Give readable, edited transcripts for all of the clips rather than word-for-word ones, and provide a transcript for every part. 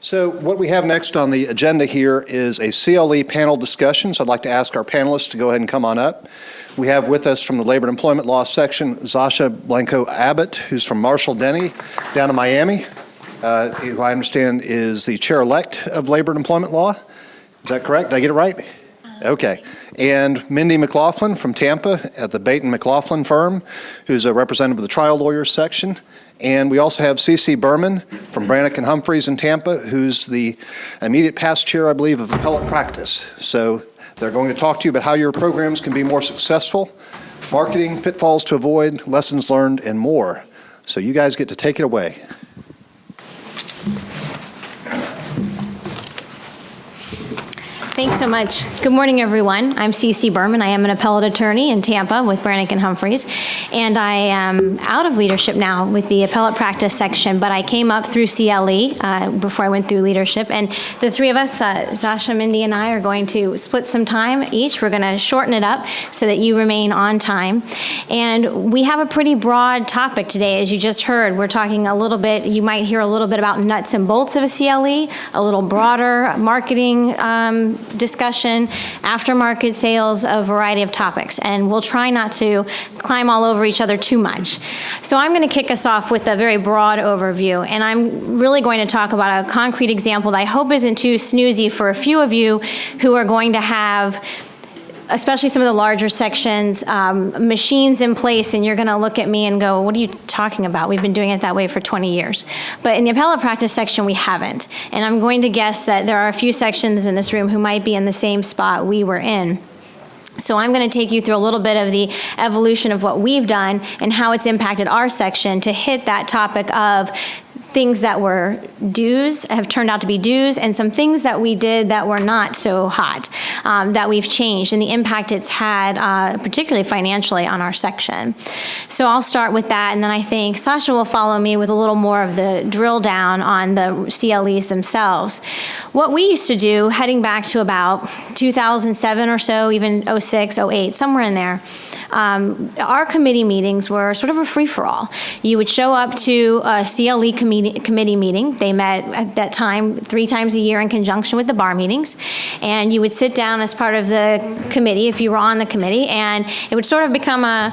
So what we have next on the agenda here is a CLE panel discussion. So I'd like to ask our panelists to go ahead and come on up. We have with us from the Labor and Employment Law section, Zascha Blanco Abbott, who's from Marshall Denny down in Miami, who I understand is the chair-elect of Labor and Employment Law. Is that correct? Did I get it right? Okay. And Mindy McLaughlin from Tampa at the Bate and McLaughlin firm, who's a representative of the trial lawyers section. And we also have Ceci Berman from Brannick and Humphreys in Tampa, who's the immediate past chair, I believe, of appellate practice. So they're going to talk to you about how your programs can be more successful, marketing, pitfalls to avoid, lessons learned, and more. So you guys get to take it away. Thanks so much. Good morning, everyone. I'm Ceci Berman. I am an appellate attorney in Tampa with Brannick and Humphreys, and I am out of leadership now with the appellate practice section, but I came up through CLE before I went through leadership, and the three of us, Zascha, Mindy, and I, are going to split some time each. We're going to shorten it up so that you remain on time, and we have a pretty broad topic today. As you just heard, we're talking a little bit, you might hear a little bit about nuts and bolts of a CLE, a little broader marketing discussion, aftermarket sales, a variety of topics, and we'll try not to climb all over each other too much. So I'm going to kick us off with a very broad overview, and I'm really going to talk about a concrete example that I hope isn't too snoozy for a few of you who are going to have, especially some of the larger sections, machines in place, and you're going to look at me and go, what are you talking about? We've been doing it that way for 20 years. But in the appellate practice section, we haven't. And I'm going to guess that there are a few sections in this room who might be in the same spot we were in. So I'm going to take you through a little bit of the evolution of what we've done and how it's impacted our section to hit that topic of things that were do's have turned out to be do's, and some things that we did that were not so hot, that we've changed, and the impact it's had, particularly financially, on our section. So I'll start with that, and then I think Zascha will follow me with a little more of the drill down on the CLEs themselves. What we used to do, heading back to about 2007 or so, even 06, 08, somewhere in there, our committee meetings were sort of a free-for-all. You would show up to a CLE committee meeting. They met at that time 3 times a year in conjunction with the bar meetings, and you would sit down as part of the committee if you were on the committee, and it would sort of become a,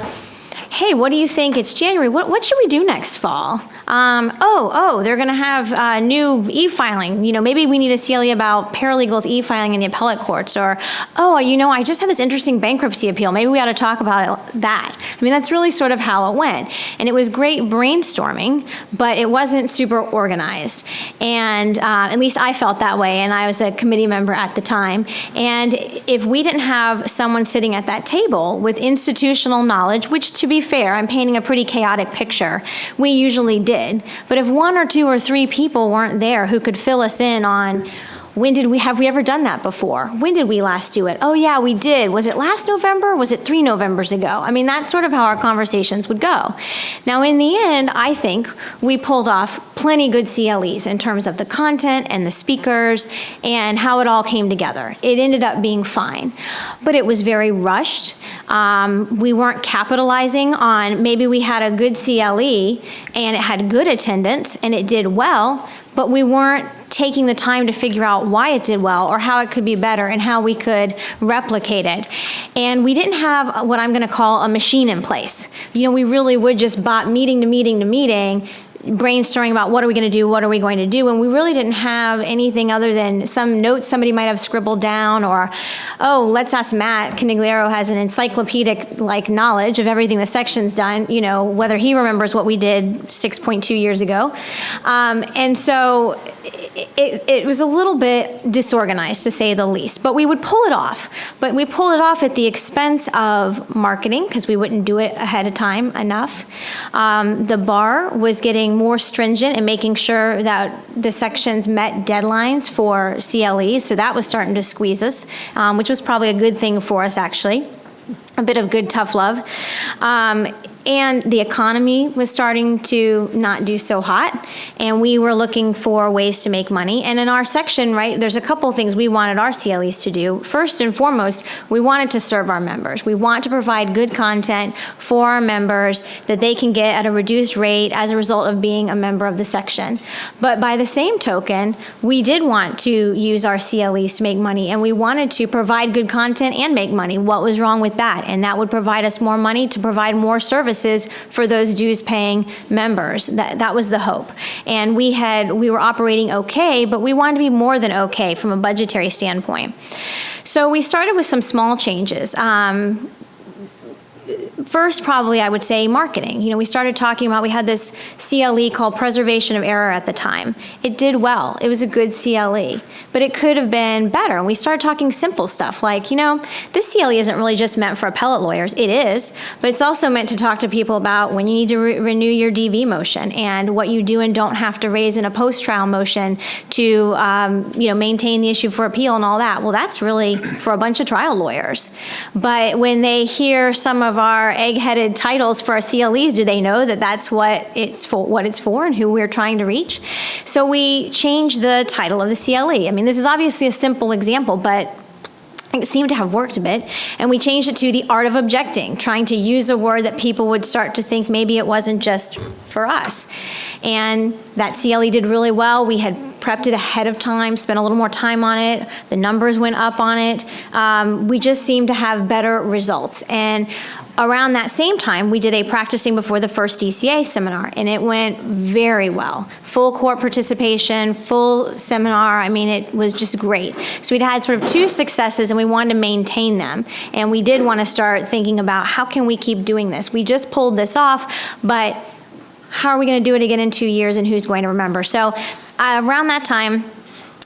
hey, what do you think? It's January. What should we do next fall? They're going to have new e-filing. You know, maybe we need a CLE about paralegals e-filing in the appellate courts. Or, I just had this interesting bankruptcy appeal. Maybe we ought to talk about that. I mean, that's really sort of how it went. And it was great brainstorming, but it wasn't super organized. And at least I felt that way, and I was a committee member at the time. And if we didn't have someone sitting at that table with institutional knowledge, which, to be fair, I'm painting a pretty chaotic picture, we usually did. But if 1 or 2 or 3 people weren't there who could fill us in on, have we ever done that before? When did we last do it? Oh yeah, we did. Was it last November? Was it 3 Novembers ago? I mean, that's sort of how our conversations would go. Now, in the end, I think we pulled off plenty good CLEs in terms of the content and the speakers and how it all came together. It ended up being fine, but it was very rushed. We weren't capitalizing on, maybe we had a good CLE and it had good attendance and it did well, but we weren't taking the time to figure out why it did well or how it could be better and how we could replicate it. And we didn't have what I'm going to call a machine in place. You know, we really would just bop meeting to meeting to meeting, brainstorming about what are we going to do, what are we going to do, and we really didn't have anything other than some notes somebody might have scribbled down, or, let's ask Matt Canigliaro has an encyclopedic knowledge of everything the section's done, whether he remembers what we did 6.2 years ago. And so it was a little bit disorganized, to say the least, but we would pull it off. But we pull it off at the expense of marketing, because we wouldn't do it ahead of time enough. The bar was getting more stringent and making sure that the sections met deadlines for CLEs, so that was starting to squeeze us, which was probably a good thing for us, actually. A bit of good tough love. And the economy was starting to not do so hot, and we were looking for ways to make money. And in our section, right, there's a couple things we wanted our CLEs to do. First and foremost, we wanted to serve our members. We want to provide good content for our members that they can get at a reduced rate as a result of being a member of the section. But by the same token, we did want to use our CLEs to make money, and we wanted to provide good content and make money. What was wrong with that? And that would provide us more money to provide more services for those dues-paying members. That was the hope. And we were operating okay, but we wanted to be more than okay from a budgetary standpoint. So we started with some small changes. First, probably, I would say marketing. We started talking about, we had this CLE called Preservation of Error at the time. It did well. It was a good CLE, but it could have been better. And we started talking simple stuff like, this CLE isn't really just meant for appellate lawyers. It is, but it's also meant to talk to people about when you need to renew your DV motion and what you do and don't have to raise in a post-trial motion to, maintain the issue for appeal and all that. Well, that's really for a bunch of trial lawyers. But when they hear some of our egg-headed titles for our CLEs, do they know that that's what it's for and who we're trying to reach? So we changed the title of the CLE. I mean, this is obviously a simple example, but it seemed to have worked a bit, and we changed it to the art of objecting, trying to use a word that people would start to think maybe it wasn't just for us. And that CLE did really well. We had prepped it ahead of time, spent a little more time on it. The numbers went up on it. We just seemed to have better results. And around that same time, we did a practicing before the first DCA seminar, and it went very well. Full court participation, full seminar. I mean, it was just great. So we'd had sort of two successes, and we wanted to maintain them. And we did want to start thinking about how can we keep doing this? We just pulled this off, but how are we going to do it again in 2 years, and who's going to remember? So around that time,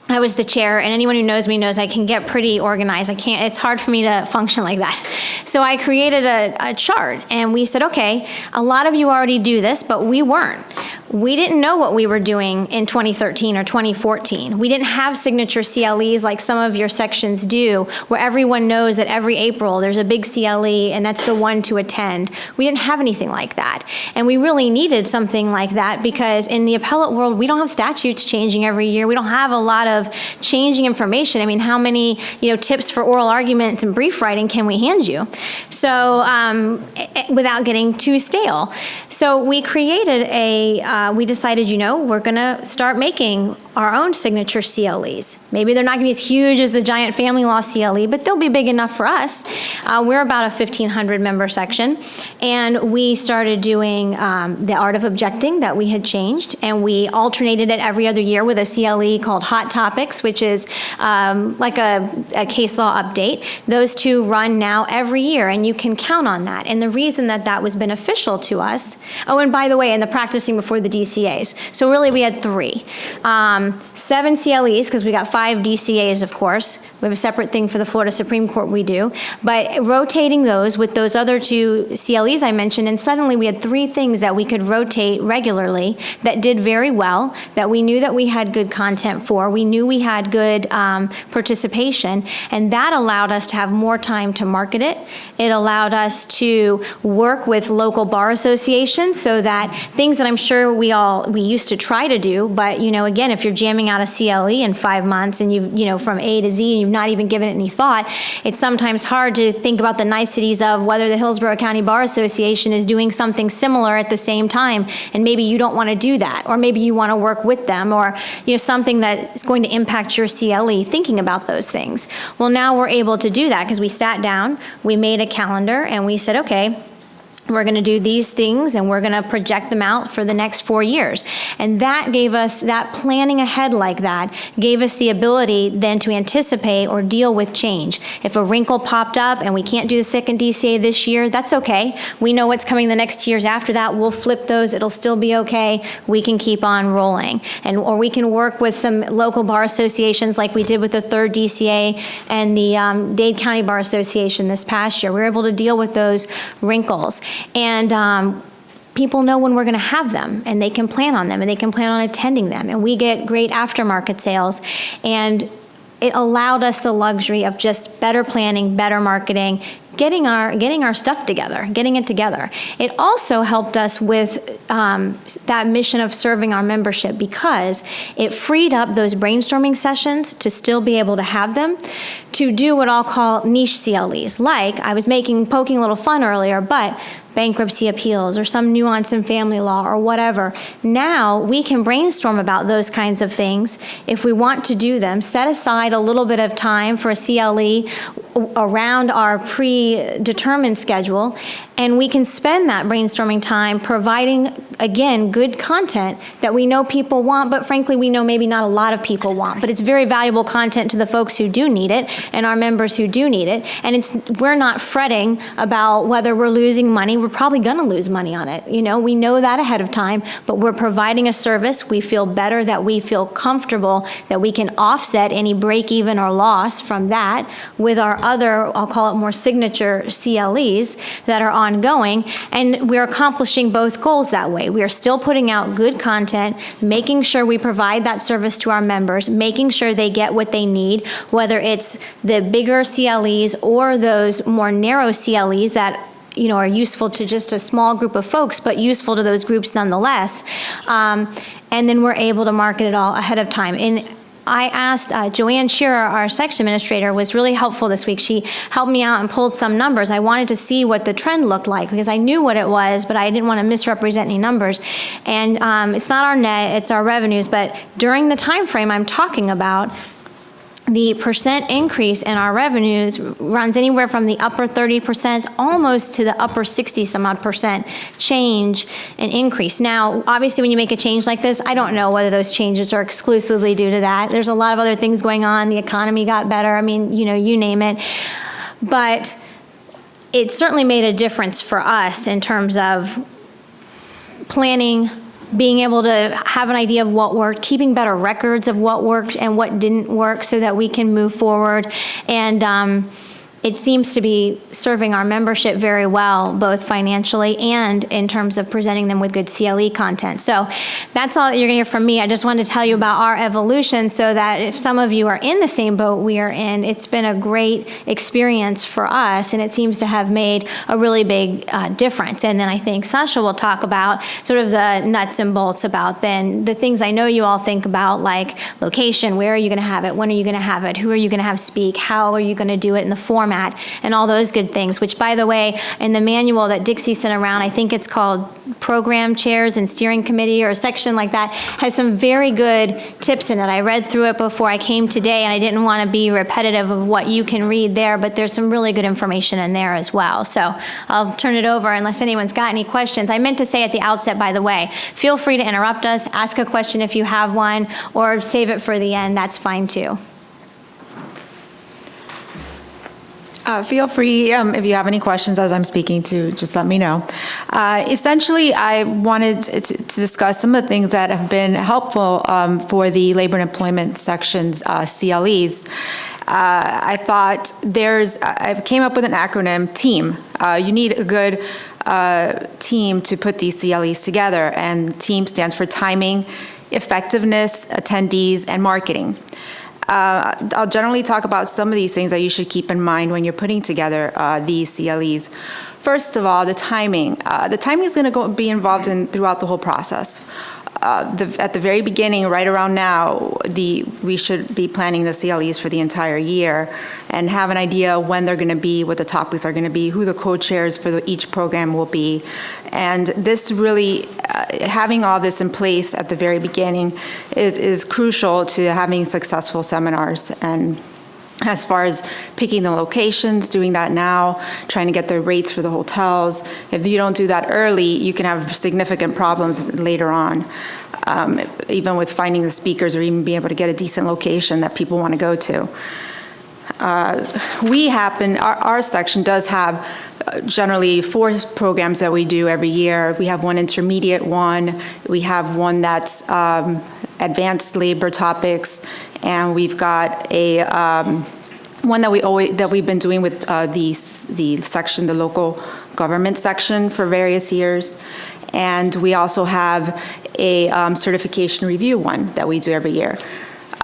I was the chair, and anyone who knows me knows I can get pretty organized. It's hard for me to function like that. So I created a chart, and we said, okay, a lot of you already do this, but we weren't. We didn't know what we were doing in 2013 or 2014. We didn't have signature CLEs like some of your sections do, where everyone knows that every April there's a big CLE, and that's the one to attend. We didn't have anything like that. And we really needed something like that because in the appellate world, we don't have statutes changing every year. We don't have a lot of changing information. I mean, how many tips for oral arguments and brief writing can we hand you? So without getting too stale. So we created we decided, we're going to start making our own signature CLEs. Maybe they're not going to be as huge as the giant family law CLE, but they'll be big enough for us. We're about a 1,500 member section, and we started doing the art of objecting that we had changed, and we alternated it every other year with a CLE called Hot Topics, which is like a case law update. Those two run now every year, and you can count on that. And the reason that was beneficial to us, and by the way, in the practicing before the DCAs. So really we had 3. 7 CLEs, because we got 5 DCAs, of course. We have a separate thing for the Florida Supreme Court we do. But rotating those with those other 2 CLEs I mentioned, and suddenly we had 3 things that we could rotate regularly that did very well, that we knew that we had good content for. We knew we had good participation, and that allowed us to have more time to market it. It allowed us to work with local bar associations so that things that I'm sure we used to try to do, but again, if you're jamming out a CLE in 5 months and you've from A to Z and you've not even given it any thought, it's sometimes hard to think about the niceties of whether the Hillsborough County Bar Association is doing something similar at the same time, and maybe you don't want to do that, or maybe you want to work with them, or something that's going to impact your CLE, thinking about those things. Well, now we're able to do that because we sat down, we made a calendar, and we said, okay, we're going to do these things, and we're going to project them out for the next 4 years. And that gave us, that planning ahead like that, gave us the ability then to anticipate or deal with change. If a wrinkle popped up and we can't do the second DCA this year, that's okay. We know what's coming the next 2 years after that. We'll flip those. It'll still be okay. We can keep on rolling. Or we can work with some local bar associations like we did with the 3rd DCA and the Dade County Bar Association this past year. We were able to deal with those wrinkles. And people know when we're going to have them, and they can plan on them, and they can plan on attending them. And we get great aftermarket sales. And it allowed us the luxury of just better planning, better marketing, getting our stuff together, getting it together. It also helped us with that mission of serving our membership, because it freed up those brainstorming sessions to still be able to have them, to do what I'll call niche CLEs. Like, I was poking a little fun earlier, but bankruptcy appeals or some nuance in family law or whatever. Now we can brainstorm about those kinds of things if we want to do them, set aside a little bit of time for a CLE around our predetermined schedule, and we can spend that brainstorming time providing, again, good content that we know people want, but frankly, we know maybe not a lot of people want. But it's very valuable content to the folks who do need it and our members who do need it. And we're not fretting about whether we're losing money. We're probably going to lose money on it. We know that ahead of time, but we're providing a service. We feel better, that we feel comfortable that we can offset any break even or loss from that with our other, I'll call it more signature CLEs that are ongoing, and we're accomplishing both goals that way. We are still putting out good content, making sure we provide that service to our members, making sure they get what they need, whether it's the bigger CLEs or those more narrow CLEs that are useful to just a small group of folks, but useful to those groups nonetheless. And then we're able to market it all ahead of time. And I asked Joanne Shearer, our section administrator, was really helpful this week. She helped me out and pulled some numbers. I wanted to see what the trend looked like, because I knew what it was, but I didn't want to misrepresent any numbers. And it's not our net, it's our revenues, but during the time frame I'm talking about, the percent increase in our revenues runs anywhere from the upper 30% almost to the upper 60-some-odd% change and increase. Now, obviously, when you make a change like this, I don't know whether those changes are exclusively due to that. There's a lot of other things going on. The economy got better. I mean, you name it. But it certainly made a difference for us in terms of planning, being able to have an idea of what worked, keeping better records of what worked and what didn't work so that we can move forward. And it seems to be serving our membership very well, both financially and in terms of presenting them with good CLE content. So that's all that you're going to hear from me. I just wanted to tell you about our evolution so that if some of you are in the same boat we are in, it's been a great experience for us, and it seems to have made a really big difference. And then I think Zascha will talk about sort of the nuts and bolts about then the things I know you all think about, like location, where are you going to have it, when are you going to have it, who are you going to have speak, how are you going to do it in the format, and all those good things, which, by the way, in the manual that Dixie sent around, I think it's called Program Chairs and Steering Committee or a section like that, has some very good tips in it. I read through it before I came today, and I didn't want to be repetitive of what you can read there, but there's some really good information in there as well. So I'll turn it over unless anyone's got any questions. I meant to say at the outset, by the way, feel free to interrupt us, ask a question if you have one, or save it for the end. That's fine too. Feel free, if you have any questions as I'm speaking to, just let me know. Essentially, I wanted to discuss some of the things that have been helpful for the labor and employment section's CLEs. I thought I came up with an acronym, TEAM. You need a good team to put these CLEs together, and TEAM stands for timing, effectiveness, attendees, and marketing. I'll generally talk about some of these things that you should keep in mind when you're putting together these CLEs. First of all, the timing. The timing is going to be involved throughout the whole process. At the very beginning, right around now, we should be planning the CLEs for the entire year and have an idea when they're going to be, what the topics are going to be, who the co-chairs for each program will be. And this really, having all this in place at the very beginning is crucial to having successful seminars. And as far as picking the locations, doing that now, trying to get the rates for the hotels. If you don't do that early, you can have significant problems later on, even with finding the speakers or even being able to get a decent location that people want to go to. Our section does have generally 4 programs that we do every year. We have one intermediate one, we have one that's advanced labor topics, and we've got a one that we've been doing with the section, the local government section, for various years, and we also have a certification review one that we do every year.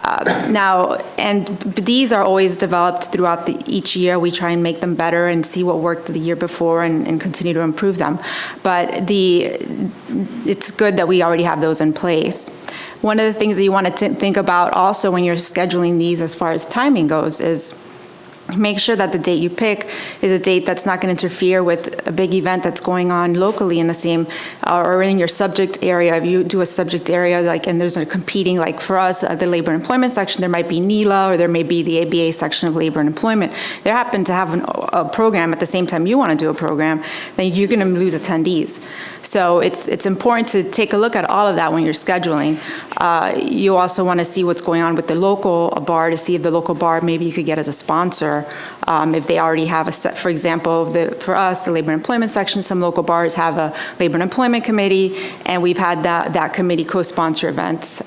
Now, and these are always developed throughout each year. We try and make them better and see what worked the year before and continue to improve them. But it's good that we already have those in place. One of the things that you want to think about also when you're scheduling these as far as timing goes is make sure that the date you pick is a date that's not going to interfere with a big event that's going on locally in the same, or in your subject area. If you do a subject area, like, and there's a competing, like for us, the labor and employment section, there might be NELA, or there may be the ABA section of labor and employment. They happen to have a program at the same time you want to do a program, then you're going to lose attendees. So it's important to take a look at all of that when you're scheduling. You also want to see what's going on with the local bar to see if the local bar maybe you could get as a sponsor. If they already have a set, for example, for us, the labor and employment section, some local bars have a labor and employment committee, and we've had that committee co-sponsor events.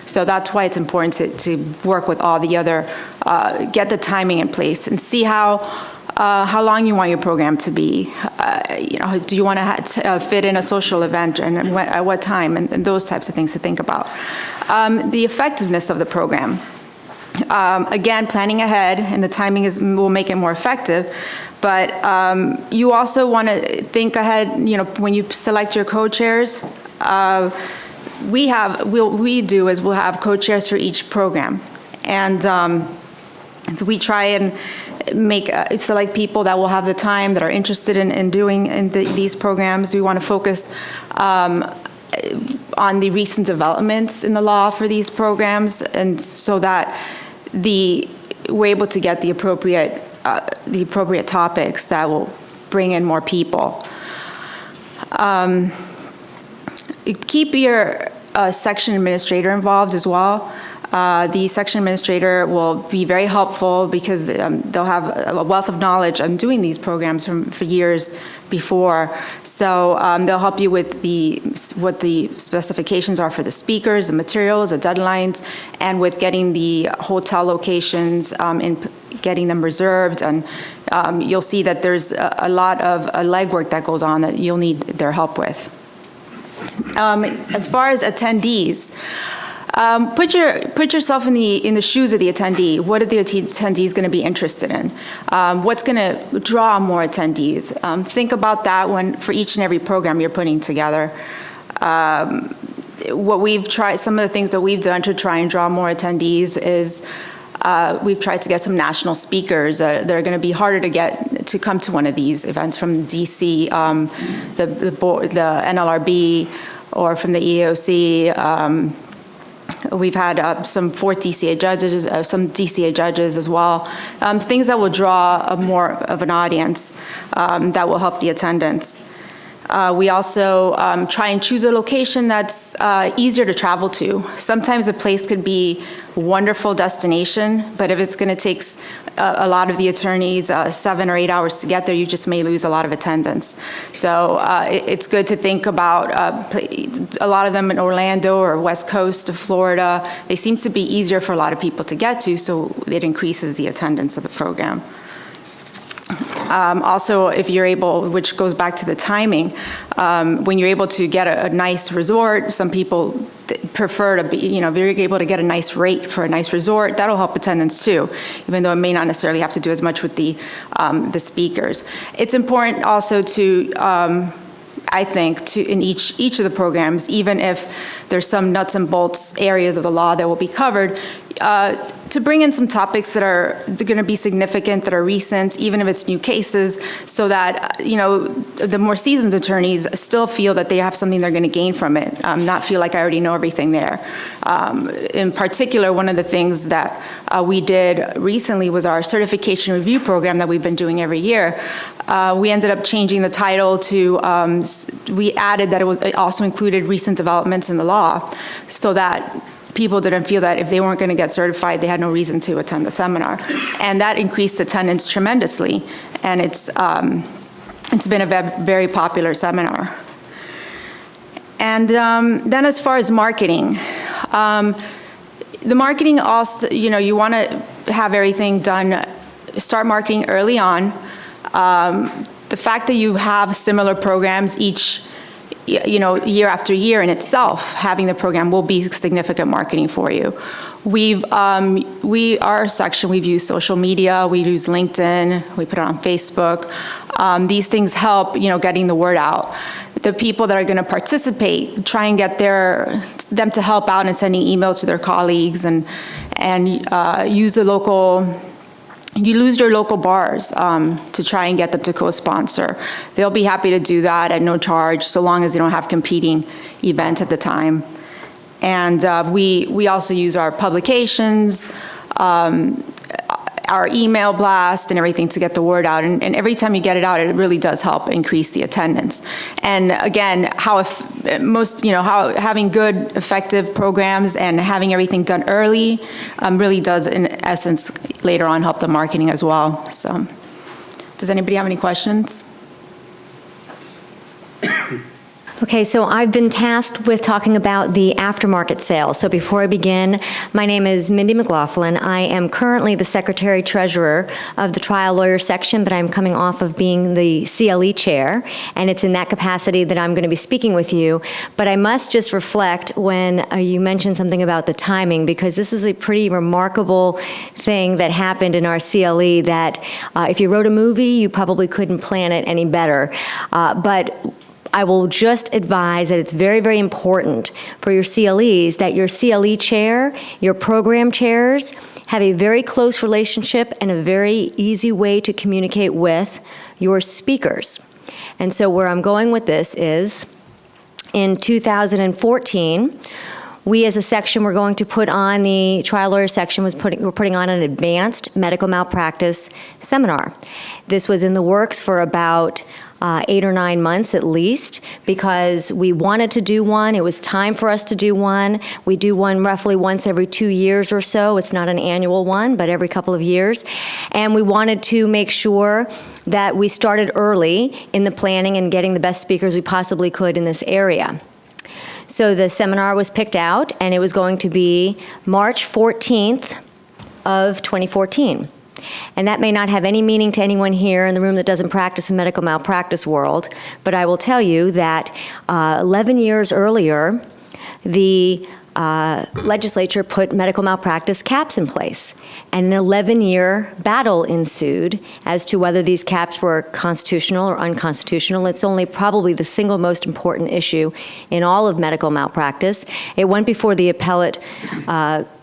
So that's why it's important to work with all the other, get the timing in place and see how long you want your program to be. Do you want to fit in a social event and at what time, and those types of things to think about. The effectiveness of the program. Again, planning ahead, and the timing will make it more effective. But you also want to think ahead. When you select your co-chairs, what we do is we'll have co-chairs for each program, and we try and select people that will have the time, that are interested in doing these programs. We want to focus on the recent developments in the law for these programs, and so that we're able to get the appropriate topics that will bring in more people. Keep your section administrator involved as well. The section administrator will be very helpful because they'll have a wealth of knowledge on doing these programs for years before. So they'll help you with what the specifications are for the speakers, the materials, the deadlines, and with getting the hotel locations and getting them reserved. And you'll see that there's a lot of legwork that goes on that you'll need their help with. As far as attendees, put yourself in the shoes of the attendee. What are the attendees going to be interested in? What's going to draw more attendees? Think about that for each and every program you're putting together. What we've tried, some of the things that we've done to try and draw more attendees is we've tried to get some national speakers that are going to be harder to come to one of these events, from DC, the NLRB, or from the EEOC. We've had some DCA judges as well. Things that will draw more of an audience that will help the attendance. We also try and choose a location that's easier to travel to. Sometimes a place could be a wonderful destination, but if it's going to take a lot of the attorneys 7 or 8 hours to get there, you just may lose a lot of attendance. So it's good to think about a lot of them in Orlando or West Coast of Florida. They seem to be easier for a lot of people to get to, so it increases the attendance of the program. Also, if you're able, which goes back to the timing, when you're able to get a nice resort, some people prefer to be, if you're able to get a nice rate for a nice resort, that'll help attendance too, even though it may not necessarily have to do as much with the speakers. It's important also to, I think, in each of the programs, even if there's some nuts and bolts areas of the law that will be covered, to bring in some topics that are going to be significant, that are recent, even if it's new cases, so that the more seasoned attorneys still feel that they have something they're going to gain from it, not feel like I already know everything there. In particular, one of the things that we did recently was our certification review program that we've been doing every year. We ended up changing the title to, we added that it also included recent developments in the law, so that people didn't feel that if they weren't going to get certified, they had no reason to attend the seminar. And that increased attendance tremendously. And it's been a very popular seminar. And then as far as marketing, the marketing also, you want to have everything done, start marketing early on. The fact that you have similar programs each year after year in itself, having the program will be significant marketing for you. Our section, we've used social media, we use LinkedIn, we put it on Facebook. These things help, getting the word out. The people that are going to participate, try and get them to help out and sending emails to their colleagues and use your local bars to try and get them to co-sponsor. They'll be happy to do that at no charge, so long as they don't have competing events at the time. And we also use our publications, our email blast and everything to get the word out. And every time you get it out, it really does help increase the attendance. And again, how having good, effective programs and having everything done early really does, in essence, later on help the marketing as well. So, does anybody have any questions? Okay, so I've been tasked with talking about the aftermarket sales. So before I begin, my name is Mindy McLaughlin. I am currently the Secretary-Treasurer of the Trial Lawyer Section, but I'm coming off of being the CLE Chair, and it's in that capacity that I'm going to be speaking with you. But I must just reflect when you mentioned something about the timing, because this is a pretty remarkable thing that happened in our CLE that if you wrote a movie, you probably couldn't plan it any better. But I will just advise that it's very, very important for your CLEs that your CLE chair, your program chairs, have a very close relationship and a very easy way to communicate with your speakers. And so where I'm going with this is, in 2014, we as a section were going to put on, the trial lawyer section we're putting on an advanced medical malpractice seminar. This was in the works for about 8 or 9 months at least, because we wanted to do one. It was time for us to do one. We do one roughly once every 2 years or so. It's not an annual one, but every couple of years. And we wanted to make sure that we started early in the planning and getting the best speakers we possibly could in this area. So the seminar was picked out, and it was going to be March 14th of 2014. And that may not have any meaning to anyone here in the room that doesn't practice in medical malpractice world, but I will tell you that 11 years earlier, the legislature put medical malpractice caps in place, and an 11-year battle ensued as to whether these caps were constitutional or unconstitutional. It's only probably the single most important issue in all of medical malpractice. It went before the appellate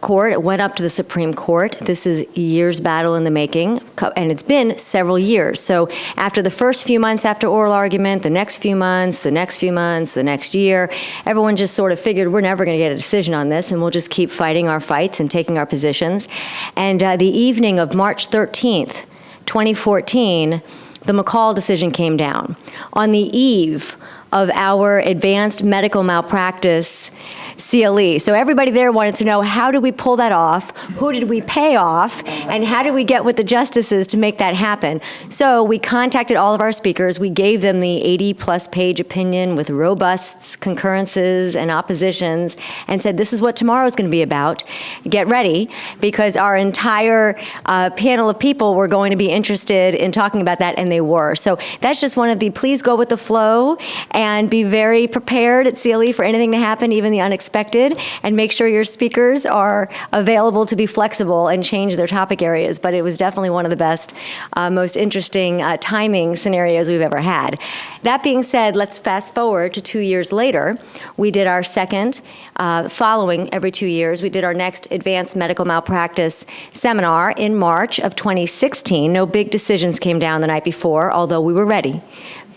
court. It went up to the Supreme Court. This is a year's battle in the making, and it's been several years. So after the first few months after oral argument, the next few months, the next few months, the next year, everyone just sort of figured we're never going to get a decision on this, and we'll just keep fighting our fights and taking our positions. And the evening of March 13th, 2014, the McCall decision came down. On the eve of our advanced medical malpractice CLE. So everybody there wanted to know, how did we pull that off? Who did we pay off? And how did we get with the justices to make that happen? So we contacted all of our speakers. We gave them the 80-plus page opinion with robust concurrences and oppositions and said, this is what tomorrow is going to be about. Get ready, because our entire panel of people were going to be interested in talking about that, and they were. So that's just one of the, please go with the flow and be very prepared at CLE for anything to happen, even the unexpected, and make sure your speakers are available to be flexible and change their topic areas. But it was definitely one of the best, most interesting timing scenarios we've ever had. That being said, let's fast forward to 2 years later. We did our second, following every 2 years, we did our next advanced medical malpractice seminar in March of 2016. No big decisions came down the night before, although we were ready.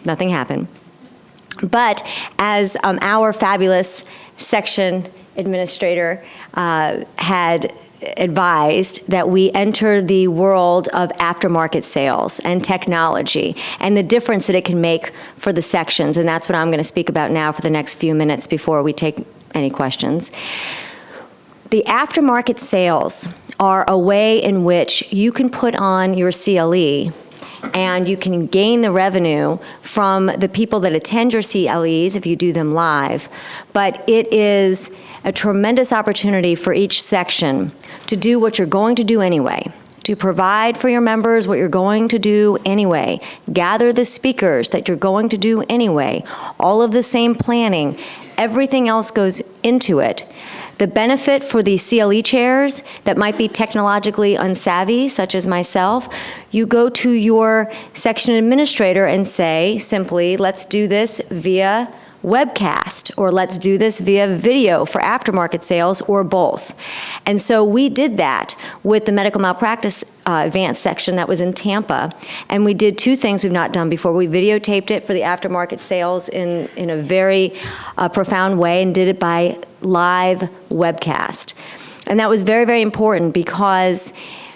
Nothing happened. But as our fabulous section administrator had advised, that we enter the world of aftermarket sales and technology and the difference that it can make for the sections. And that's what I'm going to speak about now for the next few minutes before we take any questions. The aftermarket sales are a way in which you can put on your CLE and you can gain the revenue from the people that attend your CLEs if you do them live. But it is a tremendous opportunity for each section to do what you're going to do anyway, to provide for your members what you're going to do anyway. Gather the speakers that you're going to do anyway. All of the same planning. Everything else goes into it. The benefit for the CLE chairs that might be technologically unsavvy, such as myself, you go to your section administrator and say simply, let's do this via webcast, or let's do this via video for aftermarket sales, or both. And so we did that with the medical malpractice advanced section that was in Tampa. And we did two things we've not done before. We videotaped it for the aftermarket sales in a very profound way and did it by live webcast. And that was very, very important because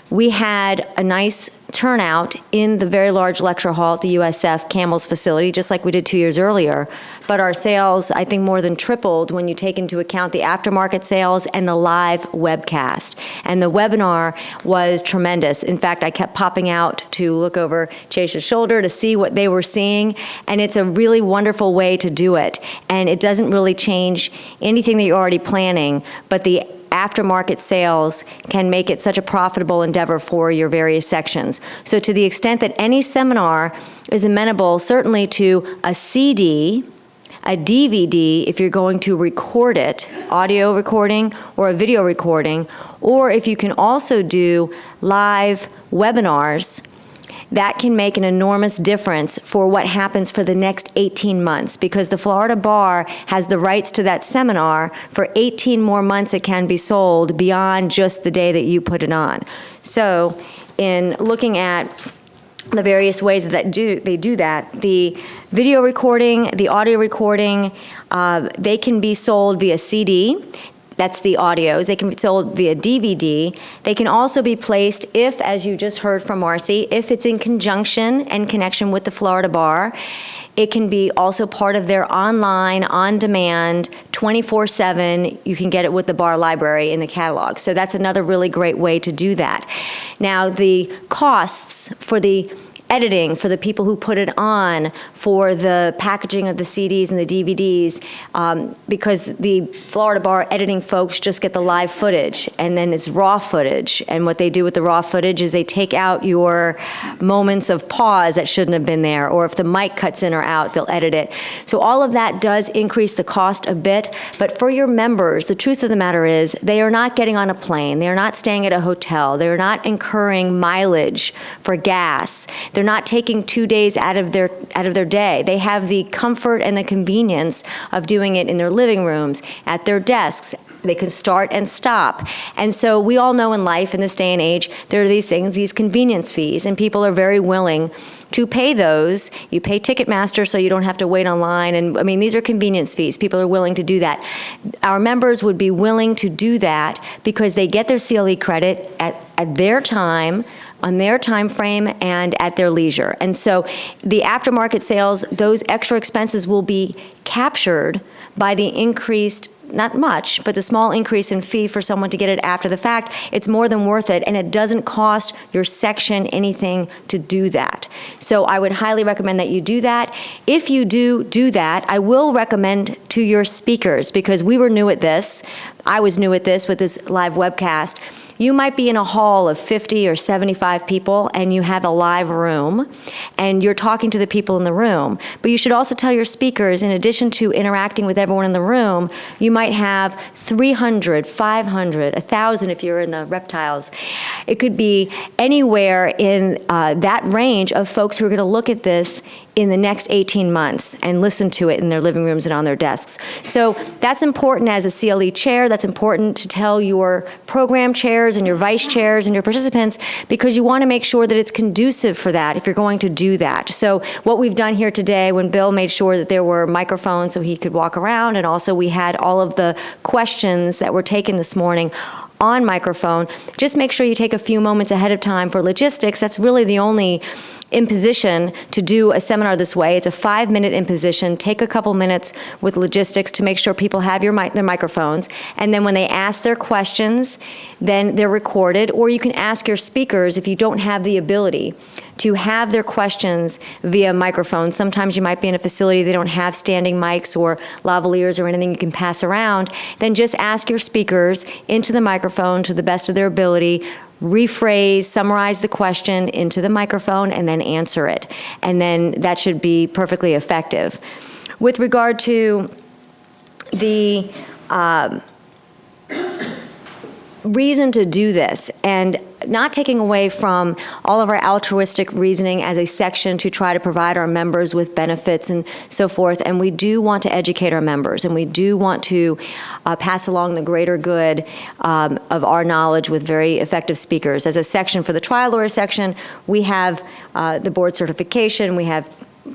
we had a nice turnout in the very large lecture hall at the USF Campbell's facility, just like we did 2 years earlier. But our sales, I think, more than tripled when you take into account the aftermarket sales and the live webcast. And the webinar was tremendous. In fact, I kept popping out to look over Chase's shoulder to see what they were seeing. And it's a really wonderful way to do it. And it doesn't really change anything that you're already planning, but the aftermarket sales can make it such a profitable endeavor for your various sections. So to the extent that any seminar is amenable certainly to a CD, a DVD if you're going to record it, audio recording or a video recording, or if you can also do live webinars, that can make an enormous difference for what happens for the next 18 months, because the Florida Bar has the rights to that seminar for 18 more months. It can be sold beyond just the day that you put it on. So in looking at the various ways that they do that, the video recording, the audio recording, they can be sold via CD. That's the audios. They can be sold via DVD. They can also be placed, if, as you just heard from Marcy, if it's in conjunction and connection with the Florida Bar, it can be also part of their online, on-demand, 24/7. You can get it with the bar library in the catalog. So that's another really great way to do that. Now, the costs for the editing, for the people who put it on, for the packaging of the CDs and the DVDs, because the Florida Bar editing folks just get the live footage, and then it's raw footage. And what they do with the raw footage is they take out your moments of pause that shouldn't have been there, or if the mic cuts in or out, they'll edit it. So all of that does increase the cost a bit, but for your members, the truth of the matter is they are not getting on a plane, they are not staying at a hotel, they are not incurring mileage for gas. They're not taking 2 days out of their day. They have the comfort and the convenience of doing it in their living rooms, at their desks. They can start and stop. And so we all know in life, in this day and age, there are these things, these convenience fees, and people are very willing to pay those. You pay Ticketmaster so you don't have to wait online. And I mean, these are convenience fees. People are willing to do that. Our members would be willing to do that because they get their CLE credit at their time, on their time frame, and at their leisure. And so the aftermarket sales, those extra expenses will be captured by the increased, not much, but the small increase in fee for someone to get it after the fact. It's more than worth it, and it doesn't cost your section anything to do that. So I would highly recommend that you do that. If you do that, I will recommend to your speakers, because we were new at this, I was new at this with this live webcast. You might be in a hall of 50 or 75 people and you have a live room and you're talking to the people in the room. But you should also tell your speakers, in addition to interacting with everyone in the room, you might have 300, 500, 1,000 if you're in the reptiles. It could be anywhere in that range of folks who are going to look at this in the next 18 months and listen to it in their living rooms and on their desks. So that's important as a CLE chair. That's important to tell your program chairs and your vice chairs and your participants, because you want to make sure that it's conducive for that if you're going to do that. So what we've done here today, when Bill made sure that there were microphones so he could walk around, and also we had all of the questions that were taken this morning on microphone, just make sure you take a few moments ahead of time for logistics. That's really the only imposition to do a seminar this way. It's a 5-minute imposition. Take a couple minutes with logistics to make sure people have their microphones, and then when they ask their questions, then they're recorded, or you can ask your speakers, if you don't have the ability to have their questions via microphone. Sometimes you might be in a facility they don't have standing mics or lavaliers or anything you can pass around. Then just ask your speakers into the microphone to the best of their ability, rephrase, summarize the question into the microphone, and then answer it. And then that should be perfectly effective. With regard to the reason to do this, and not taking away from all of our altruistic reasoning as a section to try to provide our members with benefits and so forth, and we do want to educate our members, and we do want to pass along the greater good of our knowledge with very effective speakers. As a section for the trial lawyer section, we have the board certification, we have,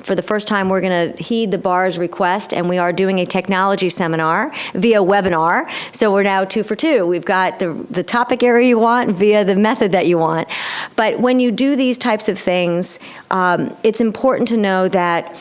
for the first time, we're going to heed the bar's request, and we are doing a technology seminar via webinar. So we're now 2 for 2. We've got the topic area you want via the method that you want. But when you do these types of things, it's important to know that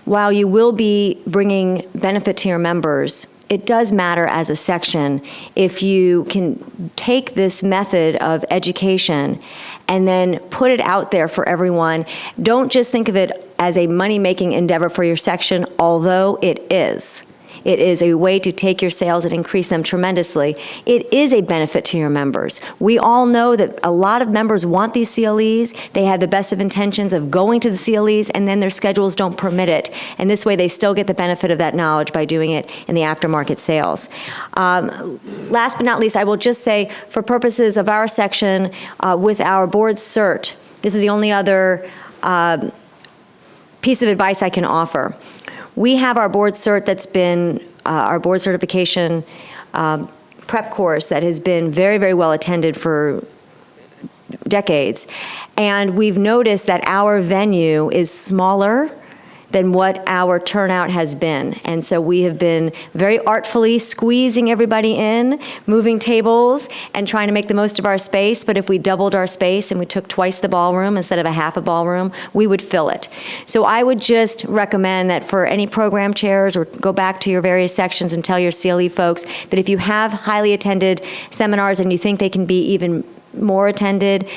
while you will be bringing benefit to your members, it does matter as a section if you can take this method of education and then put it out there for everyone. Don't just think of it as a money-making endeavor for your section, although it is. It is a way to take your sales and increase them tremendously. It is a benefit to your members. We all know that a lot of members want these CLEs. They have the best of intentions of going to the CLEs, and then their schedules don't permit it. And this way, they still get the benefit of that knowledge by doing it in the aftermarket sales. Last but not least, I will just say, for purposes of our section, with our board cert, this is the only other piece of advice I can offer. We have our board cert that's been, our board certification prep course that has been very, very well attended for decades. And we've noticed that our venue is smaller than what our turnout has been. And so we have been very artfully squeezing everybody in, moving tables, and trying to make the most of our space. But if we doubled our space and we took twice the ballroom instead of a half a ballroom, we would fill it. So I would just recommend that for any program chairs, or go back to your various sections and tell your CLE folks that if you have highly attended seminars and you think they can be even more attended,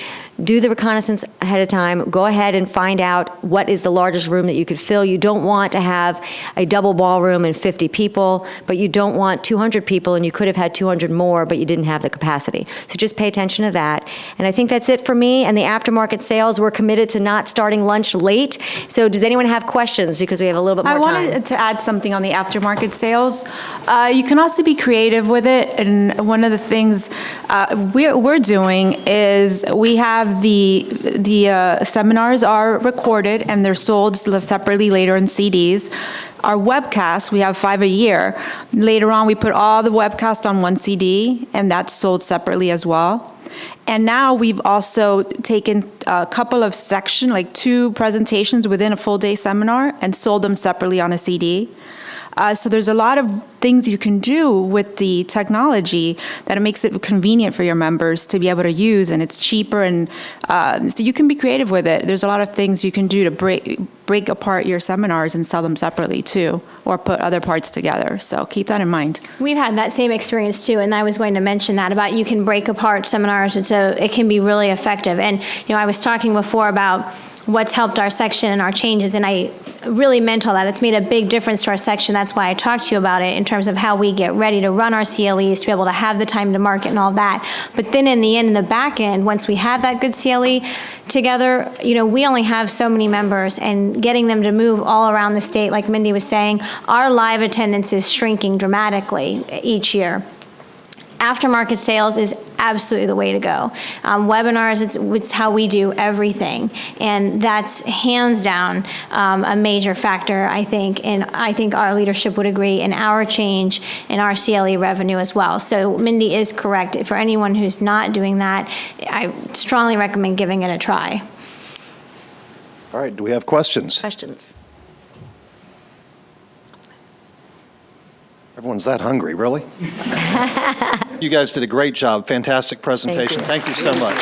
do the reconnaissance ahead of time. Go ahead and find out what is the largest room that you could fill. You don't want to have a double ballroom and 50 people, but you don't want 200 people, and you could have had 200 more, but you didn't have the capacity. So just pay attention to that. And I think that's it for me. And the aftermarket sales, we're committed to not starting lunch late. So does anyone have questions? Because we have a little bit more time. I wanted to add something on the aftermarket sales. You can also be creative with it. And one of the things we're doing is we have the seminars are recorded and they're sold separately later in CDs. Our webcasts, we have 5 a year. Later on, we put all the webcasts on one CD, and that's sold separately as well. And now we've also taken a couple of sections, like 2 presentations within a full day seminar, and sold them separately on a CD. So there's a lot of things you can do with the technology that it makes it convenient for your members to be able to use, and it's cheaper, and so you can be creative with it. There's a lot of things you can do to break apart your seminars and sell them separately too, or put other parts together. So keep that in mind. We've had that same experience too, and I was going to mention that about you can break apart seminars, and so it can be really effective. And I was talking before about what's helped our section and our changes, and I really meant all that. It's made a big difference to our section. That's why I talked to you about it in terms of how we get ready to run our CLEs, to be able to have the time to market and all that. But then in the end, in the back end, once we have that good CLE together, we only have so many members, and getting them to move all around the state, like Mindy was saying, our live attendance is shrinking dramatically each year. Aftermarket sales is absolutely the way to go. Webinars, it's how we do everything. And that's hands down a major factor, I think, and I think our leadership would agree, in our change in our CLE revenue as well. So Mindy is correct. For anyone who's not doing that, I strongly recommend giving it a try. All right, do we have questions? Questions? Everyone's that hungry, really? You guys did a great job. Fantastic presentation. Thank you so much.